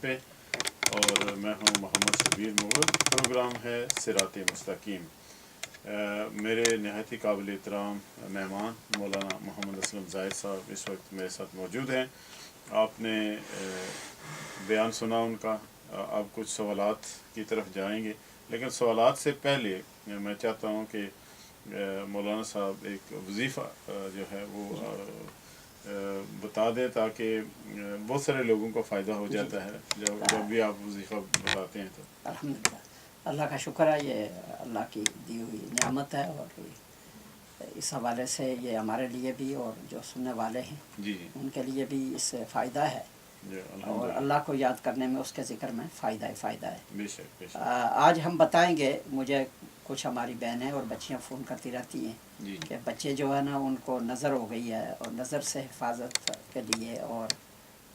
پہ، اور میں ہوں محمد شبیر مغل۔ پروگرام ہے صراط مستقیم۔ میرے نہایت ہی قابل احترام مہمان مولانا محمد اسلم زاہد صاحب اس وقت میرے ساتھ موجود ہیں۔ آپ نے بیان سنا ان کا، آپ کچھ سوالات کی طرف جائیں گے، لیکن سوالات سے پہلے میں چاہتا ہوں کہ مولانا صاحب ایک وظیفہ جو ہے وہ بتا دیں، تاکہ بہت سارے لوگوں کو فائدہ ہو جاتا ہے جب بھی آپ وظیفہ بتاتے ہیں تو۔ الحمدللہ، اللہ کا شکر ہے، یہ اللہ کی دی ہوئی نعمت ہے، اور اس حوالے سے یہ ہمارے لیے بھی اور جو سننے والے ہیں جی ان کے لیے بھی اس سے فائدہ ہے، جی اور الحمدللہ، اللہ کو یاد کرنے میں، اس کے ذکر میں فائدہ ہی فائدہ ہے۔ بے شک بے شک۔ آج ہم بتائیں گے، مجھے کچھ ہماری بہنیں اور بچیاں فون کرتی رہتی ہیں جی کہ بچے جو ہے نا ان کو نظر ہو گئی ہے، اور نظر سے حفاظت کے لیے، اور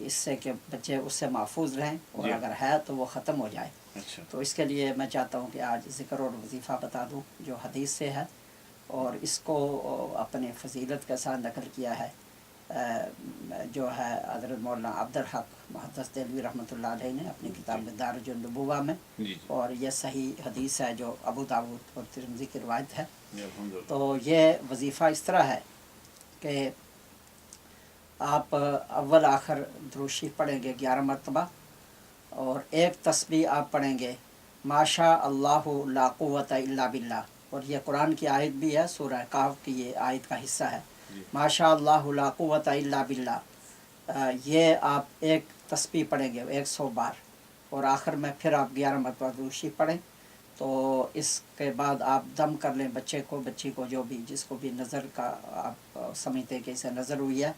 اس سے کہ بچے اس سے محفوظ رہیں، اور جی اگر ہے تو وہ ختم ہو جائے۔ اچھا، تو اس کے لیے میں چاہتا ہوں کہ آج ذکر اور وظیفہ بتا دوں جو حدیث سے ہے، اور اس کو اپنے فضیلت کے ساتھ نقل کیا ہے جو ہے حضرت مولانا عبدالحق محدث دہلوی رحمۃ اللہ علیہ نے اپنی کتاب مدارج النبوہ میں، جی اور یہ صحیح حدیث ہے جو ابو داؤد اور ترمذی کی روایت ہے۔ جی الحمدللہ۔ تو یہ وظیفہ اس طرح ہے کہ آپ اول آخر درود شریف پڑھیں گے 11 مرتبہ، اور ایک تسبیح آپ پڑھیں گے ماشاء اللہ لا قوت الا باللہ، اور یہ قرآن کی آیت بھی ہے، سورہ کہف کی یہ آیت کا حصہ ہے، جی ماشاء اللہ لا قوت الا باللہ۔ یہ آپ ایک تسبیح پڑھیں گے 100 بار، اور آخر میں پھر آپ 11 مرتبہ درود شریف پڑھیں۔ تو اس کے بعد آپ دم کر لیں بچے کو، بچی کو، جو بھی جس کو بھی نظر کا آپ سمجھتے ہیں کہ اسے نظر ہوئی ہے،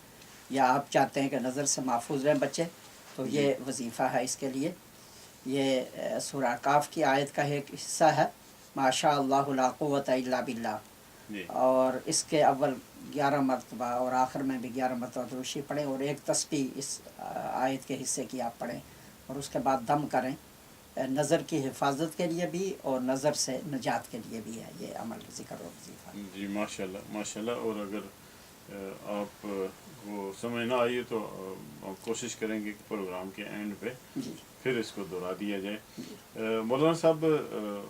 یا آپ چاہتے ہیں کہ نظر سے محفوظ رہیں بچے، تو یہ وظیفہ ہے اس کے لیے۔ یہ سورہ کاف کی آیت کا ایک حصہ ہے، ماشاء اللہ لا قوت الا باللہ، جی اور اس کے اول 11 مرتبہ اور آخر میں بھی 11 مرتبہ درود شریف پڑھیں، اور ایک تسبیح اس آیت کے حصے کی آپ پڑھیں، اور اس کے بعد دم کریں۔ نظر کی حفاظت کے لیے بھی اور نظر سے نجات کے لیے بھی ہے یہ عمل، ذکر اور وظیفہ۔ جی ماشاء اللہ ماشاء اللہ۔ اور اگر آپ کو سمجھ نہ آئیے تو کوشش کریں گے کہ پروگرام کے اینڈ پہ جی پھر اس کو دہرا دیا جائے۔ جی مولانا صاحب،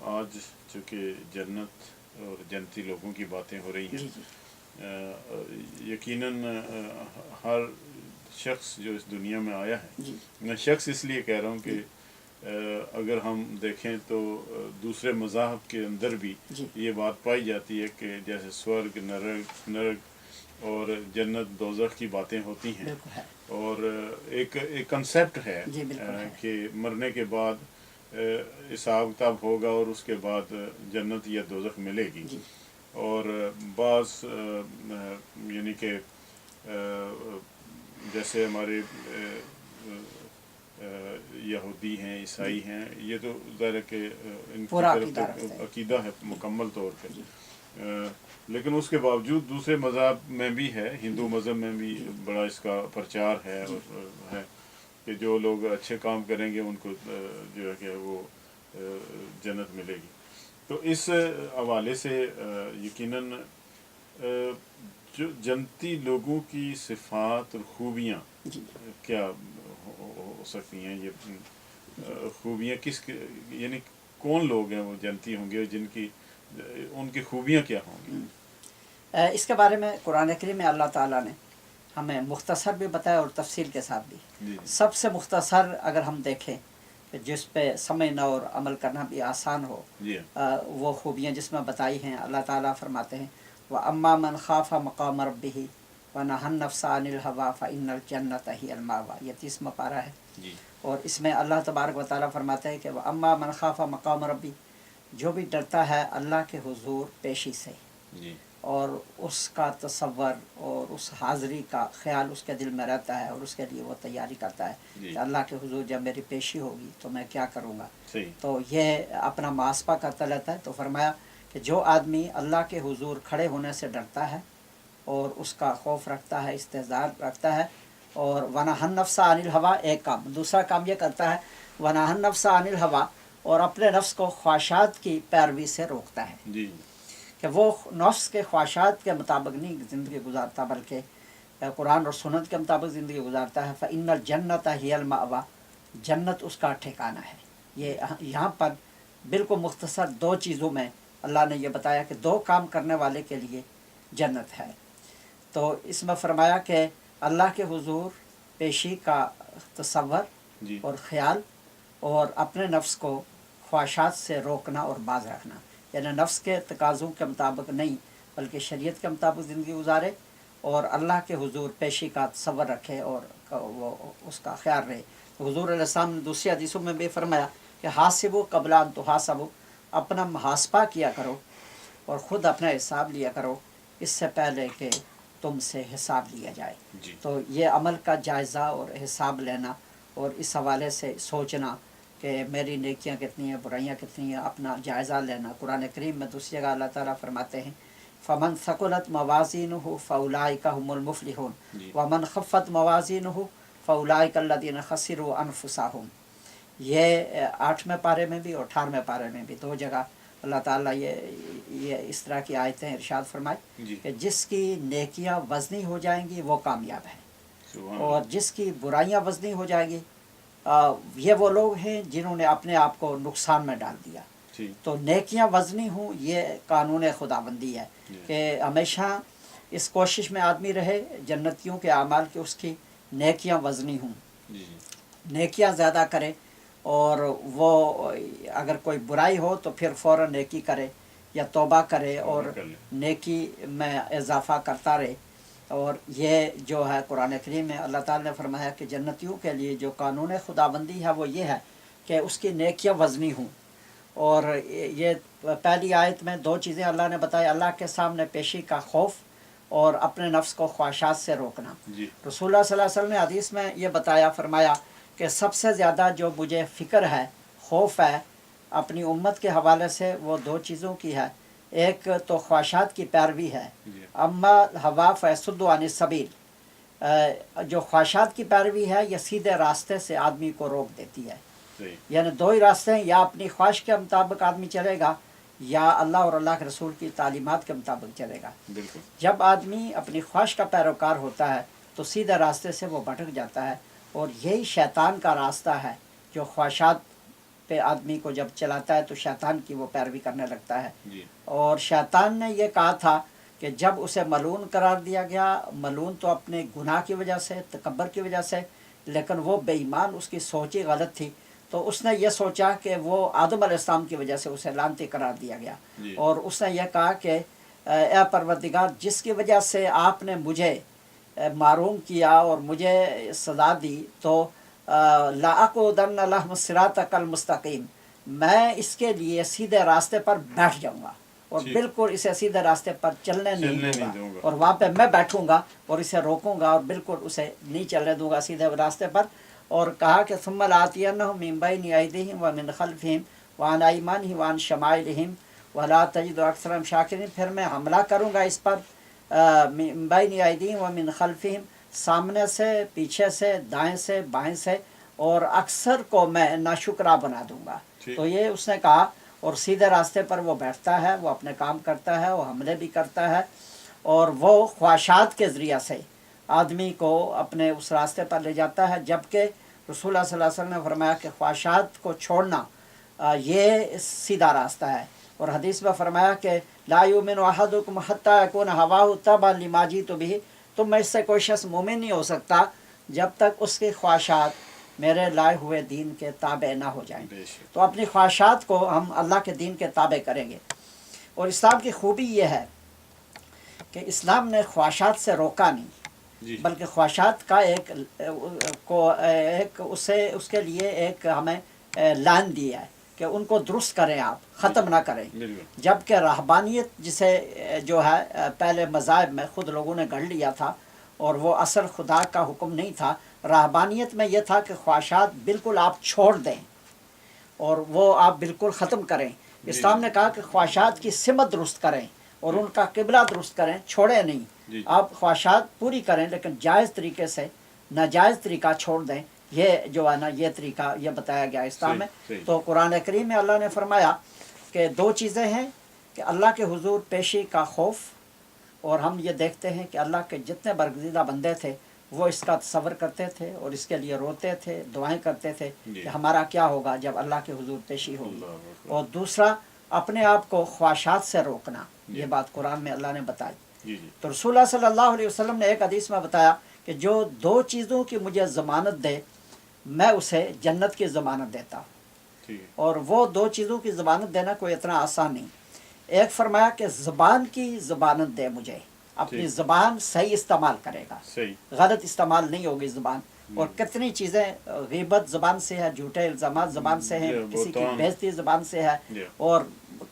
آج چونکہ جنت اور جنتی لوگوں کی باتیں ہو رہی جی ہیں، یقیناً ہر شخص جو اس دنیا میں آیا ہے، جی میں شخص اس لیے کہہ رہا ہوں کہ اگر ہم دیکھیں تو دوسرے مذاہب کے اندر بھی جی یہ بات پائی جاتی ہے کہ جیسے سورگ، نرک اور جنت دوزخ کی باتیں ہوتی ہیں، بالکل ہے، اور ایک کنسیپٹ ہے جی بالکل ہے، کہ مرنے کے بعد حساب کتاب ہوگا اور اس کے بعد جنت یا دوزخ ملے گی۔ جی اور بعض یعنی کہ جیسے ہمارے یہودی ہیں، عیسائی ہیں، یہ تو ظاہر ہے کہ ان کی پورا طرف عقیدہ رکھتے ہیں۔ عقیدہ ہے مکمل طور پہ، جی لیکن اس کے باوجود دوسرے مذہب میں بھی ہے، ہندو مذہب میں بھی جی بڑا اس کا پرچار ہے، جی اور ہے کہ جو لوگ اچھے کام کریں گے ان کو جو ہے کہ وہ جنت ملے گی۔ تو اس حوالے سے یقیناً جو جنتی لوگوں کی صفات اور خوبیاں جی کیا ہو سکتی ہیں؟ یہ خوبیاں یعنی کون لوگ ہیں وہ جنتی ہوں گے، جن کی ان کی خوبیاں کیا ہوں گی؟ اس کے بارے میں قرآن کریم میں اللہ تعالیٰ نے ہمیں مختصر بھی بتایا اور تفصیل کے ساتھ بھی۔ جی سب سے مختصر اگر ہم دیکھیں کہ جس پہ سمجھنا اور عمل کرنا بھی آسان ہو، جی وہ خوبیاں جس میں بتائی ہیں، اللہ تعالیٰ فرماتے ہیں وَأَمَّا مَنْ خَافَ مَقَامَ رَبِّهِ وَنَهَى النَّفْسَ عَنِ الْهَوَىٰ فَإِنَّ الْجَنَّةَ هِيَ الْمَأْوَىٰ، یہ 30واں پارہ ہے، جی اور اس میں اللہ تبارک و تعالیٰ فرماتے ہیں کہ وَأَمَّا مَنْ خَافَ مَقَامَ رَبِّهِ، جو بھی ڈرتا ہے اللہ کے حضور پیشی سے، جی اور اس کا تصور اور اس حاضری کا خیال اس کے دل میں رہتا ہے، اور اس کے لیے وہ تیاری کرتا ہے جی کہ اللہ کے حضور جب میری پیشی ہوگی تو میں کیا کروں گا۔ صحیح، تو یہ اپنا محاسبہ کرتا رہتا ہے۔ تو فرمایا کہ جو آدمی اللہ کے حضور کھڑے ہونے سے ڈرتا ہے اور اس کا خوف رکھتا ہے، استحضار رکھتا ہے، اور وَنَهَى النَّفْسَ عَنِ الْهَوَىٰ ایک کام، دوسرا کام یہ کرتا ہے وَنَهَى النَّفْسَ عَنِ الْهَوَىٰ، اور اپنے نفس کو خواہشات کی پیروی سے روکتا ہے، جی کہ وہ نفس کے خواہشات کے مطابق نہیں زندگی گزارتا، بلکہ قرآن اور سنت کے مطابق زندگی گزارتا ہے۔ فَإِنَّ الْجَنَّةَ هِيَ الْمَأْوَىٰ، जन्नत उसका ठिकाना है। ये यहाँ पर बिल्कुल मुख्तसर दो चीज़ों में अल्लाह ने ये बताया कि दो काम करने वाले के लिए जन्नत है। तो इसमें फरमाया कि अल्लाह के हुजूर पेशी का तसव्वुर जी और ख़याल और अपने नफ्स को ख्वाहिशात से रोकना और बाज रखना, यानी नफ्स के तकाज़ों के मुताबिक नहीं बल्कि शरीयत के मुताबिक ज़िंदगी गुजारे और अल्लाह के हुजूर पेशी का तसव्वुर रखे और वो उसका ख्याल रहे। तो हुजूर अलैहिस्सलाम ने दूसरी हदीसों में भी फरमाया कि हासिबु क़ब्ल अन तुहासबु, अपना मुहासबा किया करो और ख़ुद अपना हिसाब लिया करो इससे पहले कि तुमसे हिसाब लिया जाए। जी तो ये अमल का जायज़ा और हिसाब लेना और इस हवाले से सोचना कि मेरी नेकियां कितनी हैं, बुराइयां कितनी हैं, अपना जायज़ा लेना। कुरान करीम में दूसरी जगह अल्लाह ताला फरमाते हैं फ़मन सकुलत मवाज़ीनुहु फ़उलाइका हुमुल मुफ़्लिहून वमन ख़फ़्फ़त मवाज़ीनुहु फ़उलाइका अल्लज़ीना ख़सिरू अनफुसहुम। ये 8वें पारे में भी और 18वें पारे में भी दो जगह अल्लाह ताला ये इस तरह की आयतें इरशाद फरमाए कि जिसकी नेकियां वज़नी हो जाएंगी वो कामयाब है और जिसकी बुराइयां वज़नी हो जाएंगी ये वो लोग हैं जिन्होंने अपने आप को नुकसान में डाल दिया। तो नेकियां वज़नी हों, ये कानून खुदाबंदी है कि हमेशा इस कोशिश में आदमी रहे जन्नतियों के आमाल की उसकी नेकियां वज़नी हों, नेकियां ज़्यादा करे और वो अगर कोई बुराई हो तो फिर फ़ौरन नेकी करे या तौबा करे और नेकी में इजाफ़ा करता रहे। और ये जो है कुरान करीम में अल्लाह ताला ने फरमाया कि जन्नतियों के लिए जो कानून खुदाबंदी है वो ये है कि उसकी नेकियां वज़नी हों। और ये पहली आयत में दो चीज़ें अल्लाह ने बताई, अल्लाह के सामने पेशी का खौफ और अपने नफ्स को ख्वाहिशात से रोकना। रसूलुल्लाह सल्लल्लाहु अलैहि वसल्लम ने हदीस में ये बताया फरमाया कि सबसे ज़्यादा जो मुझे फ़िक्र है, खौफ है अपनी उम्मत के हवाले से वो दो चीज़ों की है। एक तो ख्वाहिशात की पैरवी है, अम्मा हवा फयसुद्दु अनिस सबील, जो ख्वाहिशात की पैरवी है ये सीधे रास्ते से आदमी को रोक देती है। यानी दो ही रास्ते हैं, या अपनी ख्वाहिश के मुताबिक आदमी चलेगा या अल्लाह और अल्लाह के रसूल की तालीमात के मुताबिक चलेगा। जब आदमी अपनी ख्वाहिश का पैरोकार होता है तो सीधे रास्ते से वो भटक जाता है और यही शैतान का रास्ता है जो ख्वाहिशात पे आदमी को जब चलाता है तो शैतान की वो पैरवी करने लगता है। और शैतान ने ये कहा था कि जब उसे मलून करार दिया गया, मलून तो अपने गुनाह की वजह से, तकब्बर की वजह से, लेकिन वो बेईमान, उसकी सोच ही गलत थी, तो उसने ये सोचा कि वो आदम अलैहिस्सलाम की वजह से उसे लानती करार दिया गया। और उसने ये कहा कि ए परवरदिगार, जिसकी वजह से आपने मुझे मारूम किया और मुझे सज़ा दी, तो लाअक़ुदन्न लहुम सिरातकल मुस्तक़ीम, मैं इसके लिए सीधे रास्ते पर बैठ जाऊंगा और बिल्कुल इसे सीधे रास्ते पर चलने नहीं दूंगा और वहाँ पे मैं बैठूंगा और इसे रोकूंगा और बिल्कुल उसे नहीं चलने दूंगा सीधे रास्ते पर। और कहा कि सुम्मा लाअतियन्नहुम मिन बैनि अयदीहिम व मिन खल्फिहिम व अन अयमानिहिम व अन शमाइलिहिम व ला तजिदु अक्सरहुम शाकिरीन, फिर मैं हमला करूंगा इस पर मिन बैनि अयदीहिम व मिन खल्फिहिम, सामने से, पीछे से, दाएं से, बाएं से, और अक्सर को मैं नाशुक्रा बना दूंगा। तो ये उसने कहा और सीधे रास्ते पर वो बैठता है, वो अपने काम करता है, वो हमले भी करता है और वो ख्वाहिशात के ज़रिया से आदमी को अपने उस रास्ते पर ले जाता है। जबकि रसूलुल्लाह सल्लल्लाहु अलैहि वसल्लम ने फरमाया कि ख्वाहिशात को छोड़ना ये सीधा रास्ता है। और हदीस में फरमाया कि ला युमिनु अहदुकुम हत्ता यकूना हवाहु तबअन लिमा जीतु बिही, तुम में से कोई शख्स मोमिन नहीं हो सकता जब तक उसकी ख्वाहिशात मेरे लाए हुए दीन के ताबे ना हो जाएं। तो अपनी ख्वाहिशात को हम अल्लाह के दीन के ताबे करेंगे। और इस्लाम की खूबी ये है कि इस्लाम ने ख्वाहिशात से रोका नहीं, बल्कि ख्वाहिशात का एक उसके लिए एक हमें लाइन दी है कि उनको दुरुस्त करें, आप ख़त्म ना करें। जबकि रहबानियत जिसे जो है पहले मज़ाहिब में ख़ुद लोगों ने गढ़ लिया था और वो असल खुदा का हुक्म नहीं था। रहबानियत में यह था कि ख्वाहिशात बिल्कुल आप छोड़ दें और वो आप बिल्कुल ख़त्म करें। इस्लाम ने कहा कि ख्वाहिशात की सिमत दुरुस्त करें और उनका किबला दुरुस्त करें, छोड़े नहीं। आप ख्वाहिशात पूरी करें लेकिन जायज़ तरीके से, नाजायज़ तरीका छोड़ दें। ये जो है ना, ये तरीका ये बताया गया इस्लाम में। तो कुरान करीम में अल्लाह ने फरमाया कि दो चीज़ें हैं कि अल्लाह के हुजूर पेशी का खौफ, और हम ये देखते हैं कि अल्लाह के जितने बरगज़ीदा बंदे थे وہ اس کا تصور کرتے تھے اور اس کے لیے روتے تھے، دعائیں کرتے تھے جی۔ کہ ہمارا کیا ہوگا جب اللہ کے حضور پیشی ہوگی۔ اللہ اکبر۔ اور دوسرا اپنے آپ کو خواہشات سے روکنا، جی۔ یہ بات قرآن میں اللہ نے بتائی۔ جی جی تو رسول اللہ صلی اللہ علیہ وسلم نے ایک حدیث میں بتایا کہ جو 2 چیزوں کی مجھے ضمانت دے میں اسے جنت کی ضمانت دیتا ہوں۔ ٹھیک ہے۔ اور وہ 2 چیزوں کی ضمانت دینا کوئی اتنا آسان نہیں۔ ایک فرمایا کہ زبان کی ضمانت دے مجھے، اپنی ٹھیک۔ زبان صحیح استعمال کرے گا، صحیح۔ غلط استعمال نہیں ہوگی زبان۔ اور کتنی چیزیں غیبت زبان سے ہے، جھوٹے الزامات زبان سے ہیں، جی، کسی کی بہتان۔ بےعزتی زبان سے ہے، جی۔ اور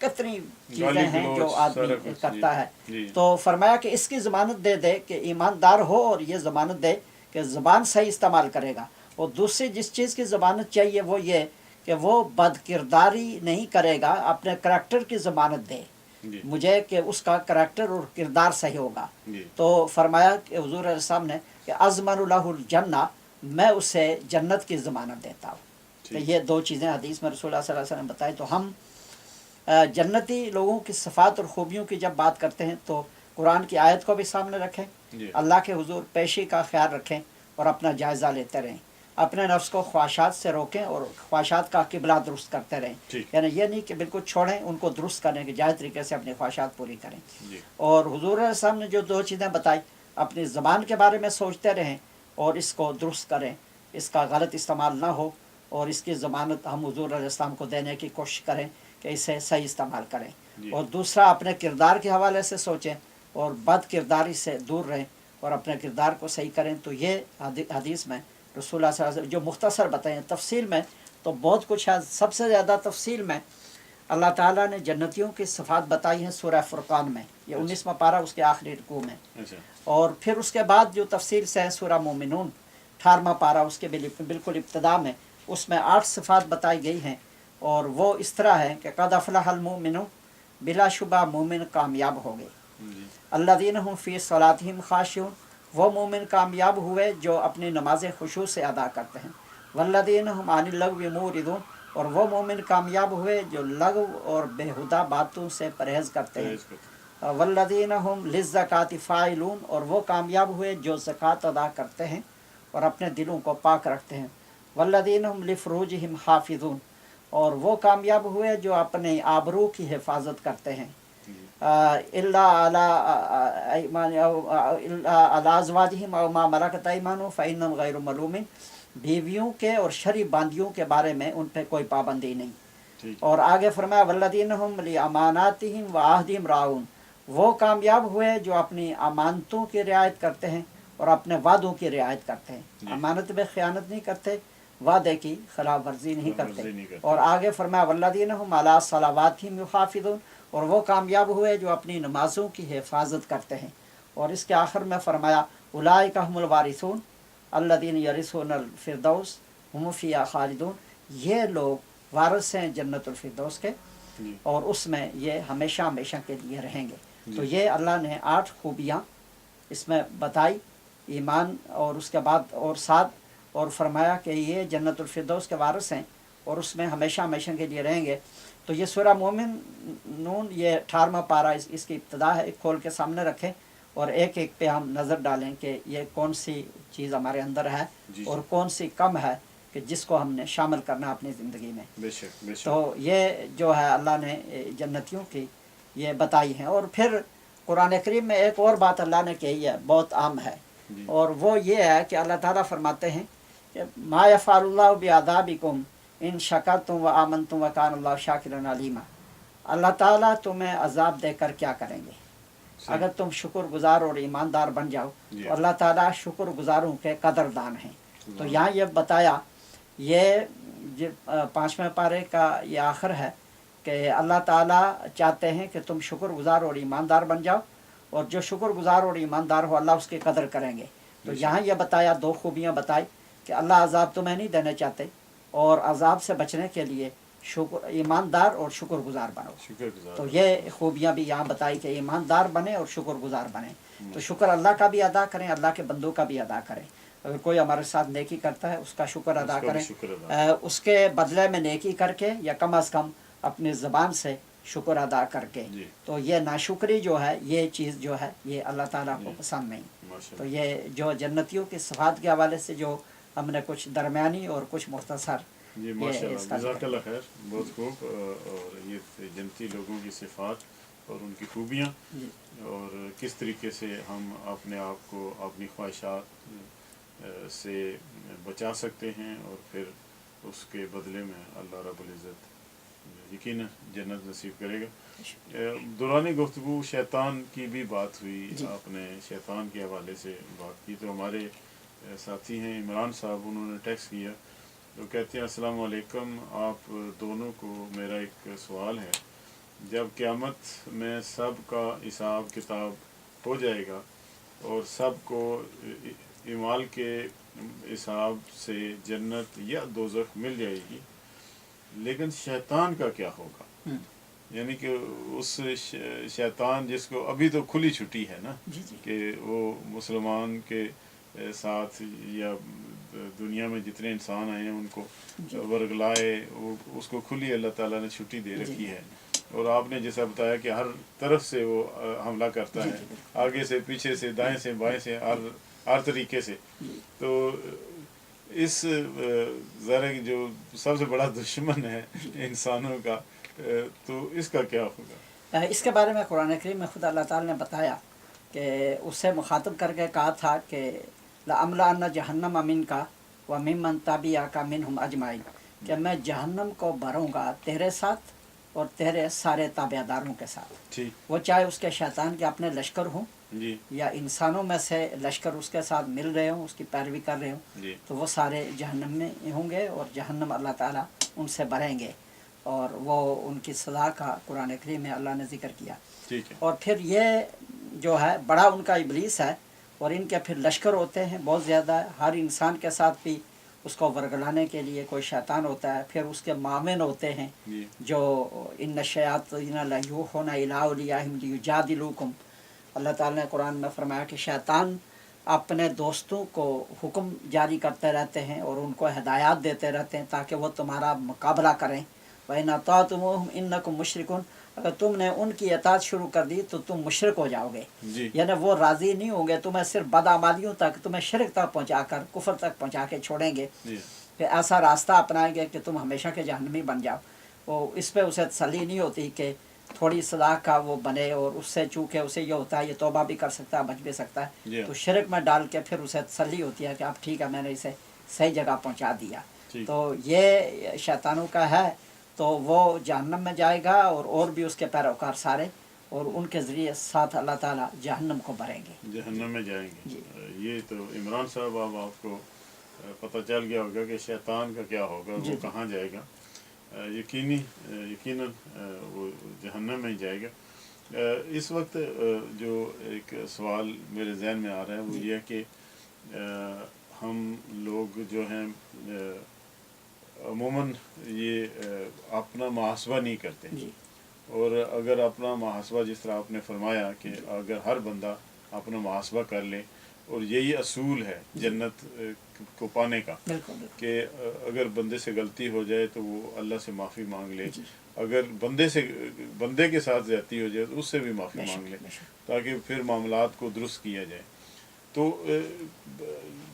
کتنی چیزیں گالی ہیں جو گلوچ، آدمی سارا کچھ، کرتا جی، ہے۔ جی۔ تو فرمایا کہ اس کی ضمانت دے دے کہ ایماندار ہو، اور یہ ضمانت دے کہ زبان صحیح استعمال کرے گا۔ اور دوسری جس چیز کی ضمانت چاہیے وہ یہ کہ وہ بد کرداری نہیں کرے گا، اپنے کریکٹر کی ضمانت دے جی مجھے کہ اس کا کریکٹر اور کردار صحیح ہوگا۔ جی تو فرمایا کہ حضور علیہ السلام نے کہ اضمن لہ الجنہ، میں اسے جنت کی ضمانت دیتا ہوں۔ تو ٹھیک۔ یہ 2 چیزیں حدیث میں رسول اللہ صلی اللہ علیہ وسلم نے بتائی۔ تو ہم جنتی لوگوں کی صفات اور خوبیوں کی جب بات کرتے ہیں تو قرآن کی آیت کو بھی سامنے رکھیں، جی اللہ کے حضور پیشی کا خیال رکھیں اور اپنا جائزہ لیتے رہیں، اپنے نفس کو خواہشات سے روکیں اور خواہشات کا قبلہ درست کرتے رہیں۔ ٹھیک۔ یعنی یہ نہیں کہ بالکل چھوڑیں، ان کو درست کریں کہ جائز طریقے سے اپنی خواہشات پوری کریں۔ جی اور حضور علیہ السلام نے جو 2 چیزیں بتائی، اپنی زبان کے بارے میں سوچتے رہیں اور اس کو درست کریں، اس کا غلط استعمال نہ ہو، اور اس کی ضمانت ہم حضور علیہ السلام کو دینے کی کوشش کریں کہ اسے صحیح استعمال کریں۔ جی۔ اور دوسرا اپنے کردار کے حوالے سے سوچیں اور بد کرداری سے دور رہیں اور اپنے کردار کو صحیح کریں۔ تو یہ حدیث میں رسول اللہ صلی اللہ علیہ وسلم جو مختصر بتائیں، تفصیل میں تو بہت کچھ ہے۔ سب سے زیادہ تفصیل میں اللہ تعالیٰ نے جنتیوں کی صفات بتائی ہیں سورہ فرقان میں، یہ 19واں پارہ اس کے آخری رکوع میں۔ اچھا۔ اور پھر اس کے بعد جو تفصیل سے ہے سورہ مومنون 18واں پارہ اس کے بالکل ابتدا میں، اس میں 8 صفات بتائی گئی ہیں، اور وہ اس طرح ہے کہ قد افلح المؤمنون، بلا شبہ مومن کامیاب ہو گئے۔ جی الذین هم فی صلاتہم خاشعون، وہ مومن کامیاب ہوئے جو اپنی نماز خشوع سے ادا کرتے ہیں۔ والذین هم عن اللغو معرضون، اور وہ مومن کامیاب ہوئے جو لغو اور بےہودہ باتوں سے پرہیز کرتے ہیں۔ پرہیز کرتے والذین هم للزکاۃ فاعلون، اور وہ کامیاب ہوئے جو زکوٰۃ ادا کرتے ہیں اور اپنے دلوں کو پاک رکھتے ہیں۔ والذین هم لفروجہم حافظون، اور وہ کامیاب ہوئے جو اپنے آبرو کی حفاظت کرتے ہیں۔ الا علی ازواجہم او ما ملکت ایمانہم فانہم غیر ملومین، بیویوں کے اور شرعی باندیوں کے بارے میں ان پہ کوئی پابندی نہیں۔ ٹھیک۔ اور آگے فرمایا والذین هم لاماناتہم وعہدہم راعون، وہ کامیاب ہوئے جو اپنی امانتوں کی رعایت کرتے ہیں اور اپنے وعدوں کی رعایت کرتے ہیں۔ امانت میں خیانت نہیں کرتے، وعدے کی خلاف ورزی نہیں کرتے۔ ورزی نہیں کرتے۔ اور آگے فرمایا والذین هم علی صلواتہم یحافظون، اور وہ کامیاب ہوئے جو اپنی نمازوں کی حفاظت کرتے ہیں۔ اور اس کے آخر میں فرمایا اولئک هم الوارثون الذین یرثون الفردوس هم فیہا خالدون، یہ لوگ وارث ہیں جنت الفردوس کے، جی اور اس میں یہ ہمیشہ ہمیشہ کے لیے رہیں گے۔ جی۔ تو یہ اللہ نے 8 خوبیاں اس میں بتائی، ایمان اور اس کے بعد اور 7، اور فرمایا کہ یہ جنت الفردوس کے وارث ہیں اور اس میں ہمیشہ ہمیشہ کے لیے رہیں گے۔ تو یہ سورہ مومنون یہ 18واں پارہ اس کی ابتدا ہے، ایک کھول کے سامنے رکھیں اور ایک ایک پہ ہم نظر ڈالیں کہ یہ کون سی چیز ہمارے اندر ہے جی اور کون سی کم ہے کہ جس کو ہم نے شامل کرنا اپنی زندگی میں۔ بے شک بے شک۔ تو یہ جو ہے اللہ نے جنتیوں کی یہ بتائی ہیں۔ اور پھر قرآن کریم میں ایک اور بات اللہ نے کہی ہے، بہت عام ہے، جی اور وہ یہ ہے کہ اللہ تعالیٰ فرماتے ہیں کہ ما یفعل اللہ بعذابکم ان شکرتم و آمنتم وکان اللہ شاکرا علیما، اللہ تعالیٰ تمہیں عذاب دے کر کیا کریں گے صحیح۔ اگر تم شکر گزار اور ایماندار بن جاؤ، جی۔ تو اللہ تعالیٰ شکر گزاروں کے قدردان ہیں۔ تو یہاں یہ بتایا، یہ 5ویں پارے کا یہ آخر ہے کہ اللہ تعالیٰ چاہتے ہیں کہ تم شکر گزار اور ایماندار بن جاؤ، اور جو شکر گزار اور ایماندار ہو اللہ اس کی قدر کریں گے۔ تو یہاں یہ بتایا، 2 خوبیاں بتائی کہ اللہ عذاب تمہیں نہیں دینے چاہتے، اور عذاب سے بچنے کے لیے شکر ایماندار اور شکر گزار بنو۔ شکر گزار۔ تو یہ خوبیاں بھی یہاں بتائی کہ ایماندار بنے اور شکر گزار بنے۔ تو شکر اللہ کا بھی ادا کریں، اللہ کے بندوں کا بھی ادا کریں۔ اگر کوئی ہمارے ساتھ نیکی کرتا ہے اس کا شکر ادا اس کا بھی کریں، شکر ادا اس کے بدلے میں نیکی کر کے یا کم از کم اپنی زبان سے شکر ادا کر کے۔ جی تو یہ ناشکری جو ہے، یہ چیز جو ہے، یہ اللہ تعالیٰ کو پسند نہیں۔ माशाल्लाह। तो ये जो जन्नतियों की सिफात के हवाले से जो हमने कुछ दरमियानी और कुछ मुख्तसर जी ये माशाल्लाह, इसका जिक्र जज़ाकल्लाह खैर, बहुत खूब। और ये जन्नती लोगों की सिफ़ात और उनकी खूबियाँ, जी और किस तरीके से हम अपने आप को अपनी ख्वाहिशात से बचा सकते हैं, और फिर उसके बदले में अल्लाह रब्बुल इज़्ज़त यकीनन जन्नत नसीब करेगा। दौरान गुफ्तगू शैतान की भी बात हुई, जी आपने शैतान के हवाले से बात की, तो हमारे साथी हैं इमरान साहब, उन्होंने टेक्स्ट किया, तो कहते हैं अस्सलाम वालेकुम, आप दोनों को मेरा एक सवाल है। जब क़यामत में सब का हिसाब किताब हो जाएगा और सब को इमाल के हिसाब से जन्नत या दोज़ख मिल जाएगी, लेकिन शैतान का क्या होगा? यानी कि उस शैतान जिसको अभी तो खुली छुट्टी है ना, जी जी कि वो मुसलमान के साथ या दुनिया में जितने इंसान आए हैं उनको वर्गलाए, वो उसको खुली अल्लाह ताला ने छुट्टी दे रखी है। और आपने जैसा बताया कि हर तरफ से वो हमला करता है, आगे से, पीछे से, दाएं से, बाएं से, हर तरीके से। तो इस ज़रा जो सबसे बड़ा दुश्मन है इंसानों का, तो इसका क्या होगा? इसके बारे में कुरान करीम में खुद अल्लाह ताला ने बताया कि उससे मुखातब करके कहा था कि लअम्ला जहन्नम मिन का व मिम्मन ताबिया का मिनहुम अजमाइन, कि मैं जहन्नम को भरूंगा तेरे साथ और तेरे सारे ताबेदारों के साथ। ठीक, वो चाहे उसके शैतान के अपने लश्कर हों जी या इंसानों में से लश्कर उसके साथ मिल रहे हों, उसकी पैरवी कर रहे हों, जी, तो वो सारे जहन्नम में होंगे और जहन्नम अल्लाह ताला उनसे भरेंगे, और वो उनकी सज़ा का कुरान करीम में अल्लाह ने ज़िक्र किया। ठीक है, और फिर ये जो है बड़ा उनका इबलीस है, और इनके फिर लश्कर होते हैं बहुत ज़्यादा। हर इंसान के साथ भी उसको वरगलाने के लिए कोई शैतान होता है। फिर उसके मामिन होते हैं जी जो इन शयातीन लयूहूना इला औलियाहिम लियुजादिलूकुम। अल्लाह ताला ने कुरान में फरमाया कि शैतान अपने दोस्तों को हुक्म जारी करते रहते हैं और उनको हिदायत देते रहते हैं ताकि वो तुम्हारा मुकाबला करें। वइन अताअतुमुहुम इन्नकुम मुशरिकुन, अगर तुमने उनकी इताअत शुरू कर दी तो तुम मुशरिक हो जाओगे। जी, यानी वो राज़ी नहीं होंगे तुम्हें सिर्फ बदअमालियों तक, तुम्हें शिरक तक पहुँचाकर, कुफर तक पहुँचा के छोड़ेंगे। जी, फिर ऐसा रास्ता अपनाएंगे कि तुम हमेशा के जहन्नमी बन जाओ। वो इस पे उसे तसल्ली नहीं होती कि थोड़ी सदा का वो बने, और उससे चूँकि उसे ये होता है ये तौबा भी कर सकता है, बच भी सकता जी, है, तो शिरक में डाल के फिर उसे तसल्ली होती है कि अब ठीक है मैंने इसे सही जगह पहुंचा दिया। ठीक, तो ये शैतानों का है, तो वो जहन्नम में जाएगा और भी उसके पैरोकार सारे, और उनके ज़रिए साथ अल्लाह ताला जहन्नम को भरेंगे। जहन्नम में जाएंगे। जी ये तो इमरान साहब, अब आपको पता चल गया होगा कि शैतान का क्या होगा, जी वो जी कहाँ जाएगा। यकीनन वो जहन्नम में ही जाएगा। इस वक्त जो एक सवाल मेरे जहन में आ रहा है वो ये है कि हम लोग जो हैं अमूमन ये अपना मुहासबा नहीं करते, जी और अगर अपना मुहासबा, जिस तरह आपने फरमाया कि अगर हर बंदा अपना मुहासबा कर ले, और यही असूल है जन्नत को पाने का, बिल्कुल बिल्कुल कि अगर बंदे से गलती हो जाए तो वो अल्लाह से माफ़ी मांग ले, जी अगर बंदे के साथ ज़्यादती हो जाए तो उससे भी माफ़ी मांग ले, बेशक ताकि फिर मामलात को दुरुस्त किया जाए। तो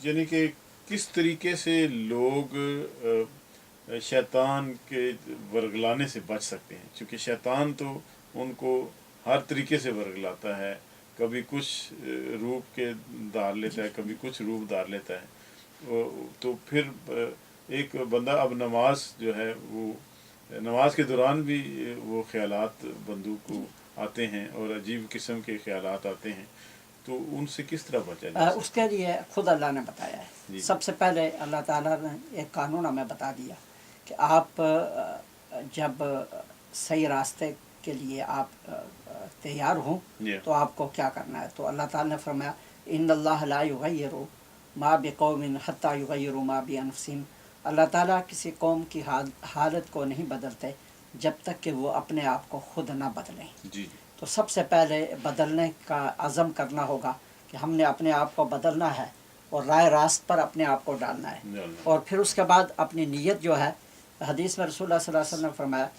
यानी कि किस तरीके से लोग शैतान के वर्गलाने से बच सकते हैं, क्योंकि शैतान तो उनको हर तरीके से वर्गलाता है, कभी कुछ रूप के धार लेता है, कभी कुछ रूप धार लेता है। तो फिर एक बंदा, अब नमाज जो है वो नमाज के दौरान भी वो ख्यालात बंदूक को आते हैं और अजीब किस्म के ख्यालात आते हैं, तो उनसे किस तरह बचा जा सकता उसके लिए खुद अल्लाह ने बताया जी। है। सबसे पहले अल्लाह ताला ने एक कानून हमें बता दिया कि आप जब सही रास्ते के लिए आप तैयार हों है? तो आपको क्या करना है। तो अल्लाह ताला ने फरमाया इन्नल्लाह ला युगय्यिरु मा बिक़ौमिन हत्ता युगय्यिरु मा बिअनफुसिहिम। अल्लाह ताला किसी कौम की हालत को नहीं बदलते जब तक कि वो अपने आप को खुद ना बदलें। जी, तो सबसे पहले बदलने का अज़म करना होगा कि हमने अपने आप को बदलना है और राह रास्त पर अपने आप को डालना है। जानना। और फिर उसके बाद अपनी नीयत जो है, हदीस में रसूलुल्लाह सल्लल्लाहु अलैहि वसल्लम ने फरमाया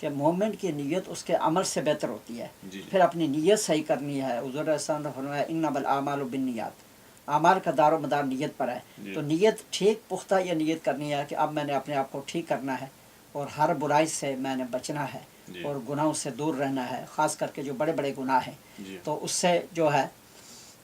कि मोमिन की नीयत उसके अमल से बेहतर होती है। जी, फिर अपनी नीयत सही करनी है। हुज़ूर सल्लल्लाहु अलैहि वसल्लम ने फरमाया इन्नमल आमालु बिन्नियात, अमाल का दारो मदार नीयत पर है। जी। तो नीयत ठीक पुख्ता ये नीयत करनी है कि अब मैंने अपने आप को ठीक करना है और हर बुराई से मैंने बचना है जी। और गुनाहों से दूर रहना है, ख़ास करके जो बड़े बड़े गुनाह हैं। जी। तो उससे जो है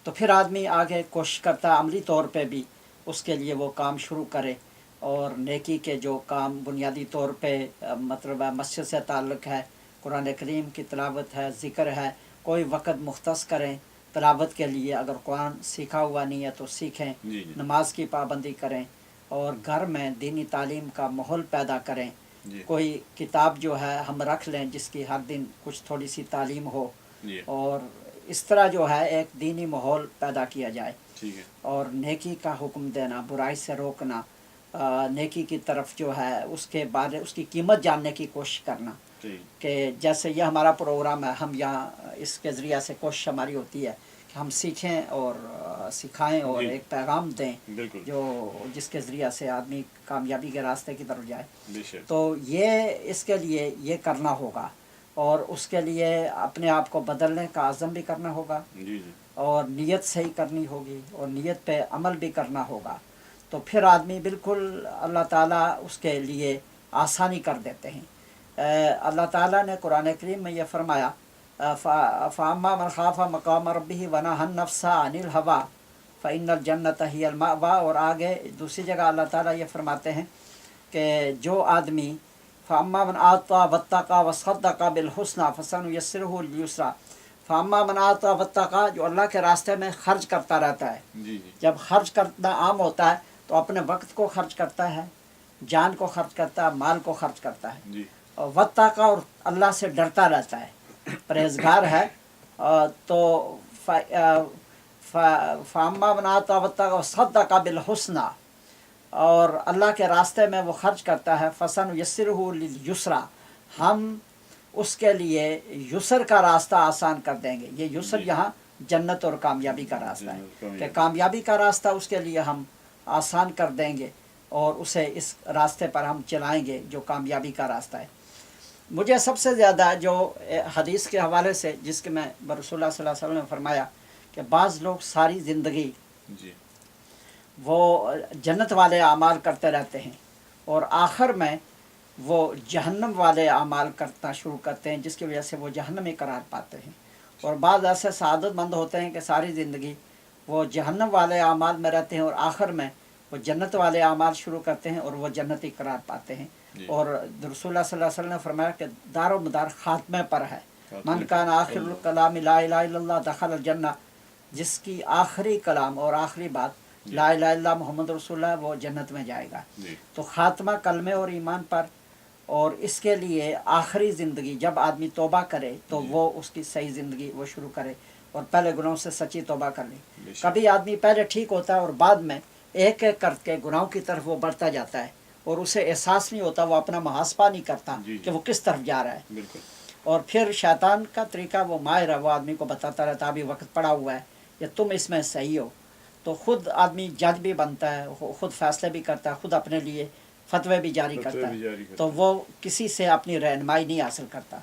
तो फिर आदमी आगे कोशिश करता है अमली तौर पे भी उसके लिए वो काम शुरू करे और नेकी के जो काम बुनियादी तौर पे मतलब मस्जिद से ताल्लुक़ है, कुरान करीम की तिलावत है, ज़िक्र है, कोई वक़्त मुख्तस करें तिलावत के लिए, अगर कुरान सीखा हुआ नहीं है तो सीखें, जी। जी। नमाज की पाबंदी करें और घर में दीनी तालीम का माहौल पैदा करें। जी। कोई किताब जो है हम रख लें जिसकी हर दिन कुछ थोड़ी सी तालीम हो जी। और इस तरह जो है एक दीनी माहौल पैदा किया जाए। ठीक है। और नेकी का हुक्म देना, बुराई से रोकना, नेकी की तरफ जो है उसके बारे उसकी कीमत जानने की कोशिश करना ठीक। कि जैसे ये हमारा प्रोग्राम है, हम यहाँ इसके ज़रिया से कोशिश हमारी होती है कि हम सीखें और सिखाएं और जी। एक पैगाम दें बिल्कुल। जो जिसके ज़रिया से आदमी कामयाबी के रास्ते की तरफ जाए। बेशक। तो ये इसके लिए ये करना होगा और उसके लिए अपने आप को बदलने का आज़म भी करना होगा जी। जी। और नीयत सही करनी होगी और नीयत पे अमल भी करना होगा। तो फिर आदमी बिल्कुल अल्लाह ताला उसके लिए आसानी कर देते हैं। अल्लाह ताला ने कुरान करीम में ये फरमाया फ़अम्मा मन खाफ़ा मक़ाम रब्बिही व नहा नफ्सा अनिल हवा फ़इन्नल जन्नत हियल मअवा। और आगे दूसरी जगह अल्लाह ताला ये फरमाते हैं कि जो आदमी फ़अम्मा मन आता वत्तक़ा वसद्दक़ा बिल हुस्ना फ़सनुयस्सिरुहु लिल युस्रा। फ़अम्मा मन आता वत्तक़ा, जो अल्लाह के रास्ते में खर्च करता रहता है। जी। जी। जब खर्च करना आम होता है तो अपने वक्त को खर्च करता है, जान को खर्च करता है, माल को खर्च करता है। जी। और वत्तक़ा, और अल्लाह से डरता रहता है, परहेज़गार है। तो फ़अम्मा मन आता वत्तक़ा वसद्दक़ा बिल हुस्ना, और अल्लाह के रास्ते में वो खर्च करता है, फ़सनुयस्सिरुहु लिल युस्रा, हम उसके लिए युसर का रास्ता आसान कर देंगे। ये युसर यहाँ जन्नत और कामयाबी का रास्ता है कि कामयाबी का रास्ता उसके लिए हम आसान कर देंगे और उसे इस रास्ते पर हम चलाएंगे जो कामयाबी का रास्ता है। मुझे सबसे ज़्यादा जो हदीस के हवाले से जिसके मैं रसूलुल्लाह सल्लल्लाहु अलैहि वसल्लम ने फरमाया कि बाज़ लोग सारी ज़िंदगी जी। वो जन्नत वाले आमाल करते रहते हैं और आखिर में वो जहन्नम वाले आमाल करना शुरू करते हैं जिसकी वजह से वो जहन्नमी करार पाते हैं। और बाद ऐसे सआदतमंद होते हैं कि सारी ज़िंदगी वो जहन्नम वाले आमाल में रहते हैं और आखिर में वो जन्नत वाले आमाल शुरू करते हैं और वो जन्नती करार पाते हैं। और रसूलुल्लाह सल्लल्लाहु अलैहि वसल्लम ने फरमाया कि दारो मदार खात्मे पर है। मन कान आखिरुल कलाम ला इलाहा इल्लल्लाह दखल जन्नह, जिसकी आखिरी कलाम और आखिरी बात ला इलाहा इल्लल्लाह मोहम्मद रसूलुल्लाह, वो जन्नत में जाएगा। तो खात्मा कलमे और ईमान पर, और इसके लिए आखिरी ज़िंदगी जब आदमी तौबा करे तो वो उसकी सही ज़िंदगी वो शुरू करे और पहले गुनाहों से सच्ची तौबा कर ले। कभी आदमी पहले ठीक होता है और बाद में एक एक करके गुनाहों की तरफ वो बढ़ता जाता है और उसे एहसास नहीं होता, वो अपना मुहासबा नहीं करता कि वो किस तरफ जा रहा है। बिल्कुल। और फिर शैतान का तरीका वो माहिर है, वो आदमी को बताता रहता अभी वक्त पड़ा हुआ है या तुम इसमें सही हो। तो ख़ुद आदमी जज भी बनता है, ख़ुद फैसले भी करता है, ख़ुद अपने लिए फतवे भी जारी करता है, तो वो किसी से अपनी रहनुमाई नहीं हासिल करता।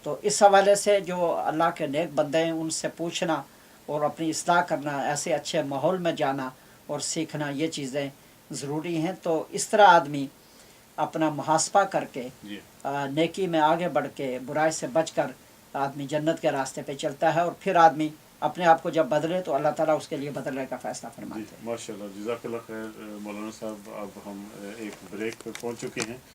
तो इस हवाले से जो अल्लाह के नेक बंदे हैं उनसे पूछना और अपनी इस्लाह करना, ऐसे अच्छे माहौल में जाना और सीखना, ये चीज़ें ज़रूरी हैं। तो इस तरह आदमी अपना मुहासबा करके नेकी में आगे बढ़ के बुराई से बचकर आदमी जन्नत के रास्ते पे चलता है और फिर आदमी अपने आप को जब बदले तो अल्लाह ताला उसके लिए बदलने का फ़ैसला फरमाते हैं। माशाअल्लाह, जज़ाकल्लाह खैर मौलाना साहब। अब हम एक ब्रेक पर पहुंच चुके हैं।